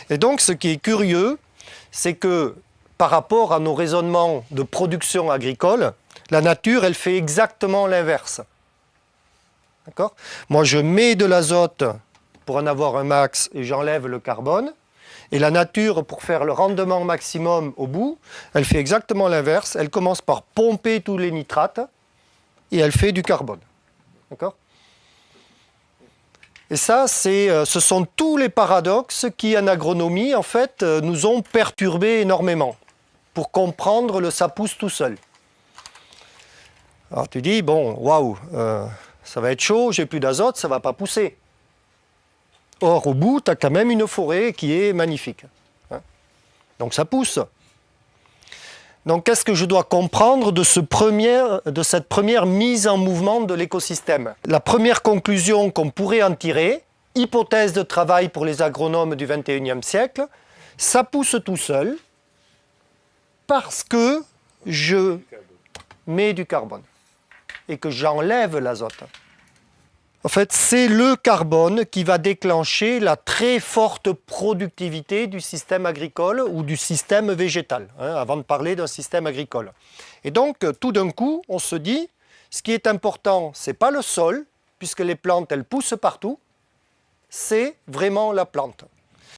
Et donc, ce qui est curieux, c'est que par rapport à nos raisonnements de production agricole, la nature, elle fait exactement l'inverse. D'accord ? Moi, je mets de l'azote pour en avoir un max et j'enlève le carbone. Et la nature, pour faire le rendement maximum au bout, elle fait exactement l'inverse. Elle commence par pomper tous les nitrates et elle fait du carbone. D'accord ? Et ça, ce sont tous les paradoxes qui, en agronomie, en fait, nous ont perturbés énormément pour comprendre le ça pousse tout seul. Alors tu dis, bon, waouh, ça va être chaud, j'ai plus d'azote, ça ne va pas pousser. Or, au bout, tu as quand même une forêt qui est magnifique. Hein ? Donc ça pousse. Donc qu'est-ce que je dois comprendre de cette première mise en mouvement de l'écosystème ? La première conclusion qu'on pourrait en tirer, hypothèse de travail pour les agronomes du XXIe siècle, ça pousse tout seul parce que je mets du carbone et que j'enlève l'azote. En fait, c'est le carbone qui va déclencher la très forte productivité du système agricole ou du système végétal, hein, avant de parler d'un système agricole. Et donc, tout d'un coup, on se dit, ce qui est important, ce n'est pas le sol, puisque les plantes, elles poussent partout, c'est vraiment la plante.